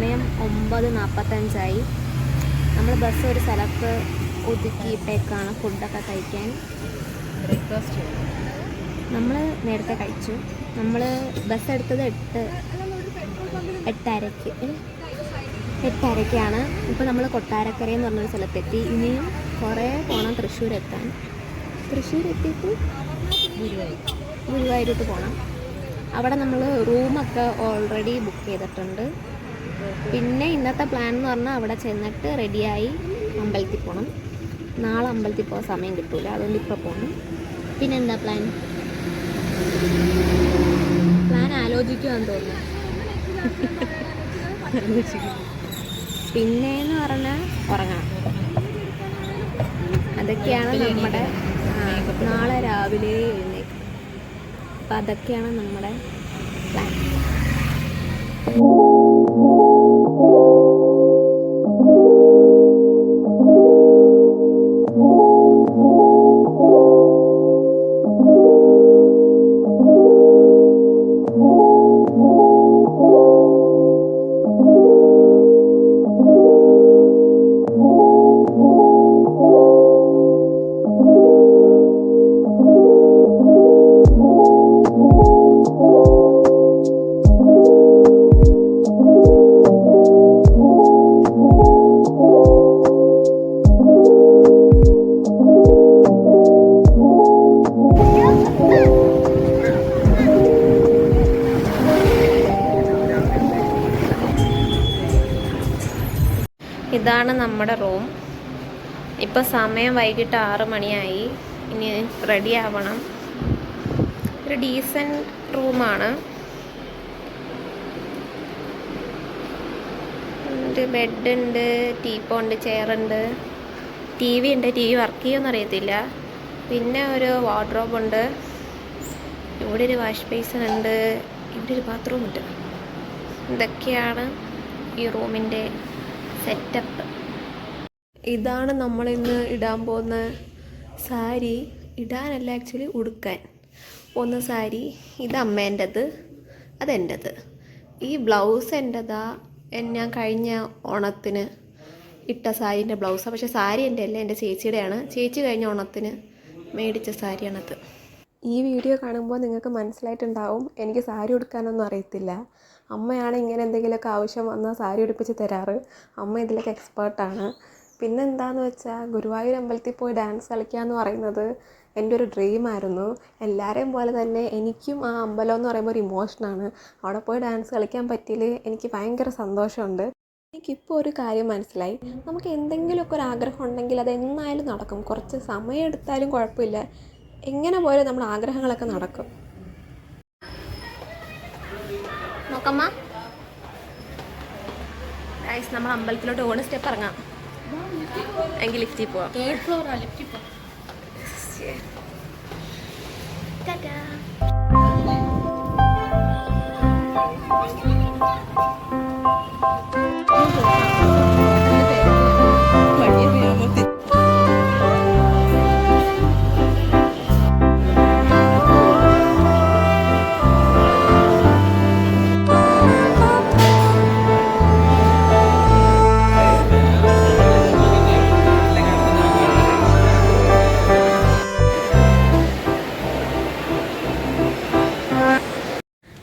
സമയം 9:45. നമ്മൾ ബസ് ഒരു സ്ഥലത്ത് ഒതുക്കിയിട്ടേക്കാണ് ഫുഡൊക്കെ കഴിക്കാൻ. ബ്രേക്ക്ഫാസ്റ്റ് നമ്മൾ നേരത്തെ കഴിച്ചു. നമ്മൾ ബസ് എടുത്തത് 8:30ക്കാണ്. ഇപ്പോൾ നമ്മൾ കൊട്ടാരക്കര എന്ന് പറഞ്ഞൊരു സ്ഥലത്തെത്തി. ഇനിയും കുറേ പോകണം തൃശ്ശൂർ എത്താൻ. തൃശ്ശൂർ എത്തിയിട്ട് ഗുരുവായൂരോട്ട് പോകണം. അവിടെ നമ്മൾ റൂമൊക്കെ ഓൾറെഡി ബുക്ക് ചെയ്തിട്ടുണ്ട്. പിന്നെ ഇന്നത്തെ പ്ലാൻ എന്ന് പറഞ്ഞാൽ അവിടെ ചെന്നിട്ട് റെഡിയായി അമ്പലത്തിൽ പോകണം. നാളെ അമ്പലത്തിൽ പോകാൻ സമയം കിട്ടില്ല, അതുകൊണ്ട് ഇപ്പോൾ പോകണം. പിന്നെ എന്താ പ്ലാൻ ആലോചിക്കുവാന്ന് തോന്നുന്നു. പിന്നെയെന്ന് പറഞ്ഞാൽ ഉറങ്ങണം. അതൊക്കെയാണ് നമ്മുടെ നാളെ രാവിലെ എഴുന്നേൽക്കും. അപ്പം അതൊക്കെയാണ് നമ്മുടെ പ്ലാൻ. ഇതാണ് നമ്മുടെ റൂം. ഇപ്പോൾ സമയം വൈകിട്ട് 6 മണിയായി. ഇനി റെഡി ആവണം. ഒരു ഡീസൻറ്റ് റൂമാണ്. ബെഡുണ്ട്, ടീപ്പോണ്ട്, ചെയറുണ്ട്, ടി വി ഉണ്ട്. ടി വി വർക്ക് ചെയ്യുമെന്ന് അറിയത്തില്ല. പിന്നെ ഒരു വാർഡ്രോബ് ഉണ്ട്. ഇവിടെ ഒരു വാഷ് ബേസിൻ ഉണ്ട്. ഇവിടെ ഒരു ബാത്റൂം ഉണ്ട്. ഇതൊക്കെയാണ് ഈ റൂമിൻ്റെ സെറ്റപ്പ്. ഇതാണ് നമ്മളിന്ന് ഇടാൻ പോകുന്ന സാരി. ഇടാനല്ല, ആക്ച്വലി ഉടുക്കാൻ പോകുന്ന സാരി. ഇത് അമ്മേൻ്റെത്, അതെൻ്റെത്. ഈ ബ്ലൗസ് എൻ്റെതാ. ഞാൻ കഴിഞ്ഞ ഓണത്തിന് ഇട്ട സാരീൻ്റെ ബ്ലൗസാണ്. പക്ഷേ സാരി എൻ്റെ അല്ല, എൻ്റെ ചേച്ചിയുടെയാണ്. ചേച്ചി കഴിഞ്ഞ ഓണത്തിന് മേടിച്ച സാരിയാണത്. ഈ വീഡിയോ കാണുമ്പോൾ നിങ്ങൾക്ക് മനസ്സിലായിട്ടുണ്ടാവും എനിക്ക് സാരി ഉടുക്കാനൊന്നും അറിയത്തില്ല. അമ്മയാണ് ഇങ്ങനെ എന്തെങ്കിലുമൊക്കെ ആവശ്യം വന്നാൽ സാരി ഉടുപ്പിച്ച് തരാറ്. അമ്മ ഇതിലൊക്കെ എക്സ്പേർട്ടാണ്. പിന്നെ എന്താണെന്ന് വെച്ചാൽ ഗുരുവായൂർ അമ്പലത്തിൽ പോയി ഡാൻസ് കളിക്കുക എന്ന് പറയുന്നത് എൻ്റെ ഒരു ഡ്രീമായിരുന്നു. എല്ലാവരെയും പോലെ തന്നെ എനിക്കും ആ അമ്പലം എന്ന് പറയുമ്പോൾ ഒരു ഇമോഷനാണ്. അവിടെ പോയി ഡാൻസ് കളിക്കാൻ പറ്റിയതിൽ എനിക്ക് ഭയങ്കര സന്തോഷമുണ്ട്. എനിക്കിപ്പോൾ ഒരു കാര്യം മനസ്സിലായി. നമുക്ക് എന്തെങ്കിലുമൊക്കെ ഒരു ആഗ്രഹം ഉണ്ടെങ്കിൽ അത് എന്നായാലും നടക്കും. കുറച്ച് സമയം എടുത്താലും കുഴപ്പമില്ല. എങ്ങനെ പോയാലും നമ്മുടെ ആഗ്രഹങ്ങളൊക്കെ നടക്കും. നോക്കമ്മ, ഗൈസ്, നമ്മൾ അമ്പലത്തിലോട്ട് ഓണ് സ്റ്റെപ്പ് ഇറങ്ങാം. എങ്കിൽ ലിഫ്റ്റിൽ പോവാം. 3rd ഫ്ലോറാണ്. ലിഫ്റ്റിൽ പോവാം.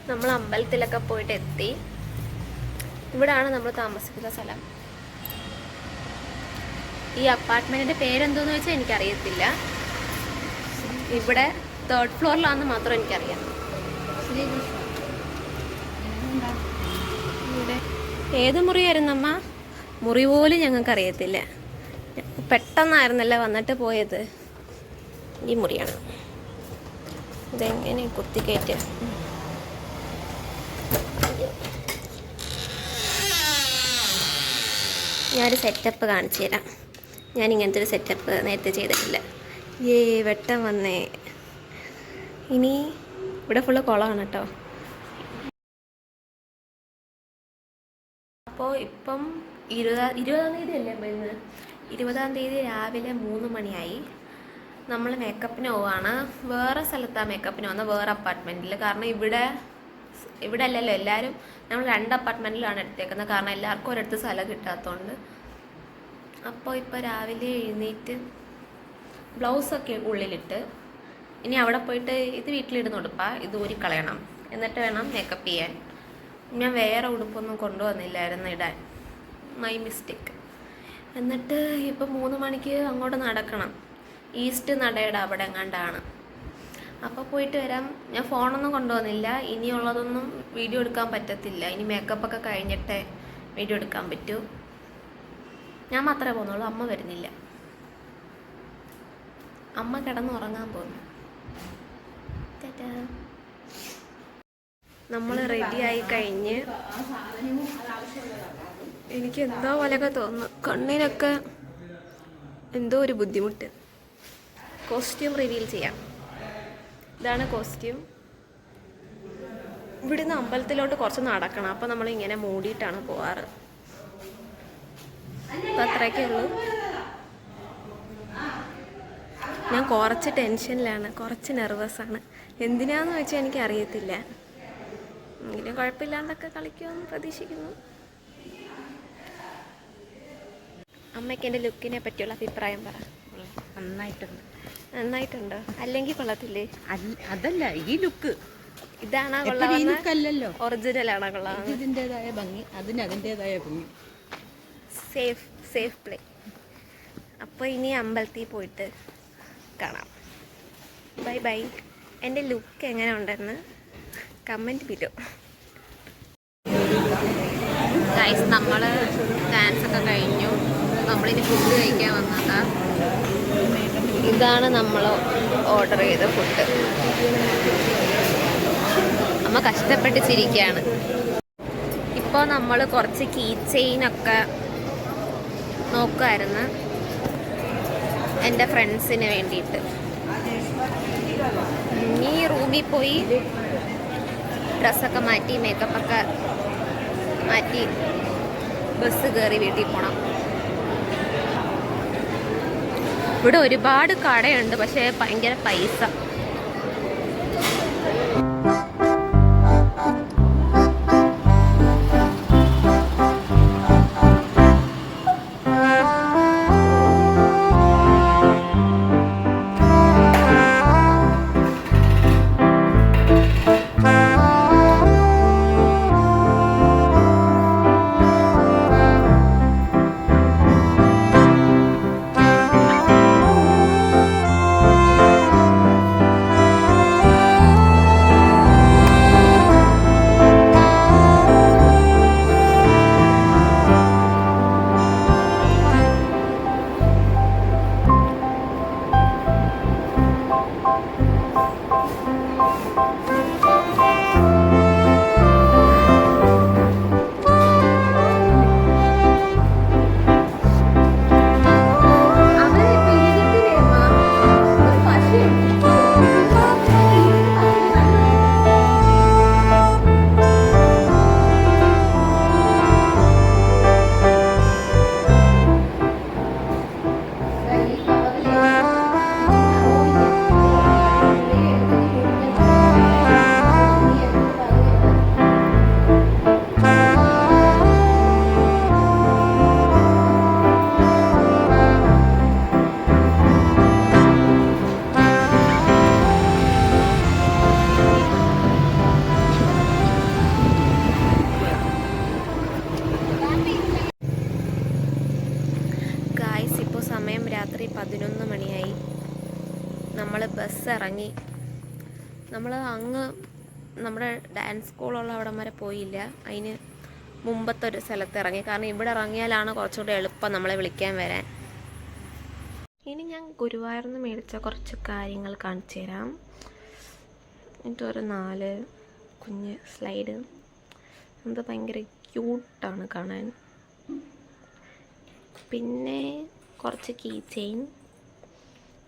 നമ്മൾ അമ്പലത്തിലൊക്കെ പോയിട്ട് എത്തി. ഇവിടാണ് നമ്മൾ താമസിക്കുന്ന സ്ഥലം. ഈ അപ്പാർട്ട്മെൻറ്റിൻ്റെ പേരെന്തോന്ന് വെച്ചാൽ എനിക്കറിയത്തില്ല. ഇവിടെ 3rd ഫ്ലോറിലാണെന്ന് മാത്രം എനിക്കറിയാം. ഏത് മുറിയായിരുന്നമ്മ? മുറി പോലും ഞങ്ങൾക്കറിയത്തില്ല. പെട്ടെന്നായിരുന്നല്ലേ വന്നിട്ട് പോയത്. ഈ മുറിയാണ്. ഇതെങ്ങനെ കുത്തിക്കയറ്റുക? ഞാനൊരു സെറ്റപ്പ് കാണിച്ചു തരാം. ഞാൻ ഇങ്ങനത്തെ ഒരു സെറ്റപ്പ് നേരത്തെ ചെയ്തിട്ടില്ല. വെട്ടം വന്നേ. ഇനി ഇവിടെ ഫുള്ള് കുളമാണ് കേട്ടോ. അപ്പോൾ ഇപ്പം 20-ആം തീയതി അല്ലേ ഇന്ന്? 20-ആം തീയതി രാവിലെ 3 മണിയായി. നമ്മൾ മേക്കപ്പിന് പോവാണ്. വേറെ സ്ഥലത്താണ് മേക്കപ്പിന് വന്നത്, വേറെ അപ്പാർട്ട്മെൻറ്റിൽ. കാരണം ഇവിടെ ഇവിടെ അല്ലല്ലോ, എല്ലാവരും നമ്മൾ 2 അപ്പാർട്ട്മെൻറ്റിലാണ് എടുത്തേക്കുന്നത്. കാരണം എല്ലാവർക്കും ഒരിടത്ത് സ്ഥലം കിട്ടാത്തതുകൊണ്ട്. അപ്പോൾ ഇപ്പോൾ രാവിലെ എഴുന്നേറ്റ് ബ്ലൗസൊക്കെ ഉള്ളിലിട്ട് ഇനി അവിടെ പോയിട്ട് ഇത് വീട്ടിലിടുന്ന ഉടുപ്പാ, ഇത് ഊരിക്കളയണം. എന്നിട്ട് വേണം മേക്കപ്പ് ചെയ്യാൻ. ഞാൻ വേറെ ഉടുപ്പൊന്നും കൊണ്ടുവന്നില്ലായിരുന്നു ഇടാൻ, മൈ മിസ്റ്റേക്ക്. എന്നിട്ട് ഇപ്പം 3 മണിക്ക് അങ്ങോട്ട് നടക്കണം. ഈസ്റ്റ് നടയുടെ അവിടെ എങ്ങാണ്ടാണ്. അപ്പോൾ പോയിട്ട് വരാം. ഞാൻ ഫോണൊന്നും കൊണ്ടുവന്നില്ല. ഇനിയുള്ളതൊന്നും വീഡിയോ എടുക്കാൻ പറ്റത്തില്ല. ഇനി മേക്കപ്പൊക്കെ കഴിഞ്ഞിട്ടേ വീഡിയോ എടുക്കാൻ പറ്റൂ. ഞാൻ മാത്രമേ പോകുന്നുള്ളൂ, അമ്മ വരുന്നില്ല. അമ്മ കിടന്നുറങ്ങാൻ പോകുന്നു. നമ്മൾ റെഡിയായി കഴിഞ്ഞ് എനിക്ക് എന്തോ പോലെയൊക്കെ തോന്നുന്നു. കണ്ണിനൊക്കെ എന്തോ ഒരു ബുദ്ധിമുട്ട്. കോസ്റ്റ്യൂം റിവീൽ ചെയ്യാം. ഇതാണ് കോസ്റ്റ്യൂം. ഇവിടുന്ന് അമ്പലത്തിലോട്ട് കുറച്ച് നടക്കണം. അപ്പോൾ നമ്മളിങ്ങനെ മൂടിയിട്ടാണ് പോവാറ്. അപ്പം അത്രയൊക്കെ ഉള്ളൂ. ഞാൻ കുറച്ച് ടെൻഷനിലാണ്, കുറച്ച് നെർവസാണ്. എന്തിനാന്ന് വെച്ചാൽ എനിക്ക് അറിയത്തില്ല. എങ്കിലും കുഴപ്പമില്ലാണ്ടൊക്കെ കളിക്കുമെന്ന് പ്രതീക്ഷിക്കുന്നു. അമ്മയ്ക്ക് എൻ്റെ ലുക്കിനെ പറ്റിയുള്ള അഭിപ്രായം പറ. നന്നായിട്ടുണ്ടോ? അല്ലെങ്കിൽ കൊള്ളത്തില്ലേ? അതല്ല, ഈ ലുക്ക് ഇതാണോ കൊള്ളാമല്ലോ? ഒറിജിനൽ ആണോ കൊള്ളാം? ഇതിൻ്റെതായ ഭംഗി, അതിൻ്റെതായ ഭംഗി. Safe play. അപ്പോൾ ഇനി അമ്പലത്തിൽ പോയിട്ട് കാണാം. Bye bye. എൻ്റെ ലുക്ക് എങ്ങനെ ഉണ്ടെന്ന് കമൻറ്റ് ചെയ്തു. ഗൈസ്, നമ്മൾ ഡാൻസൊക്കെ കഴിഞ്ഞു. നമ്മളിനി ഫുഡ് കഴിക്കാൻ വന്നതാ. ഇതാണ് നമ്മൾ ഓർഡർ ചെയ്ത ഫുഡ്. അമ്മ കഷ്ടപ്പെട്ട് ചിരിക്കുകയാണ്. ഇപ്പോൾ നമ്മൾ കുറച്ച് കീ ചെയിനൊക്കെ നോക്കുമായിരുന്നു എൻ്റെ ഫ്രണ്ട്സിന് വേണ്ടിയിട്ട്. ഇനി റൂമിൽ പോയി ഡ്രസ്സൊക്കെ മാറ്റി മേക്കപ്പൊക്കെ മാറ്റി ബസ് കയറി വീട്ടിൽ പോകണം. ഇവിടെ ഒരുപാട് കടയുണ്ട്, പക്ഷേ ഭയങ്കര പൈസ. രാത്രി 11 മണിയായി. നമ്മൾ ബസ് ഇറങ്ങി. നമ്മൾ അങ്ങ് നമ്മുടെ ഡാൻസ് സ്കൂളുള്ള അവിടം വരെ പോയില്ല. അതിന് മുമ്പത്തെ ഒരു സ്ഥലത്ത് ഇറങ്ങി. കാരണം ഇവിടെ ഇറങ്ങിയാലാണ് കുറച്ചുകൂടി എളുപ്പം നമ്മളെ വിളിക്കാൻ വരാൻ. ഇനി ഞാൻ ഗുരുവായൂരിൽ നിന്ന് മേടിച്ച കുറച്ച് കാര്യങ്ങൾ കാണിച്ചു തരാം. എന്നിട്ടൊരു 4 കുഞ്ഞ് സ്ലൈഡ്. അത് ഭയങ്കര ക്യൂട്ടാണ് കാണാൻ. പിന്നെ കുറച്ച് കീ ചെയിൻ.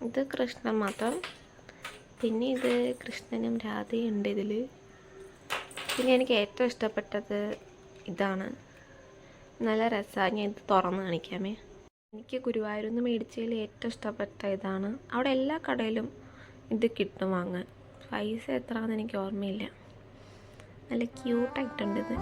ഇത് കൃഷ്ണൻ മാത്രം. പിന്നെ ഇത് കൃഷ്ണനും രാധയും ഉണ്ട് ഇതിൽ. പിന്നെ എനിക്ക് ഏറ്റവും ഇഷ്ടപ്പെട്ടത് ഇതാണ്. നല്ല രസമാണ്. ഞാൻ ഇത് തുറന്ന് കാണിക്കാമേ. എനിക്ക് ഗുരുവായൂരിൽ നിന്ന് മേടിച്ചതിൽ ഏറ്റവും ഇഷ്ടപ്പെട്ട ഇതാണ്. അവിടെ എല്ലാ കടയിലും ഇത് കിട്ടും വാങ്ങാൻ. പൈസ എത്രയാണെന്ന് എനിക്ക് ഓർമ്മയില്ല. നല്ല ക്യൂട്ടായിട്ടുണ്ട് ഇത്.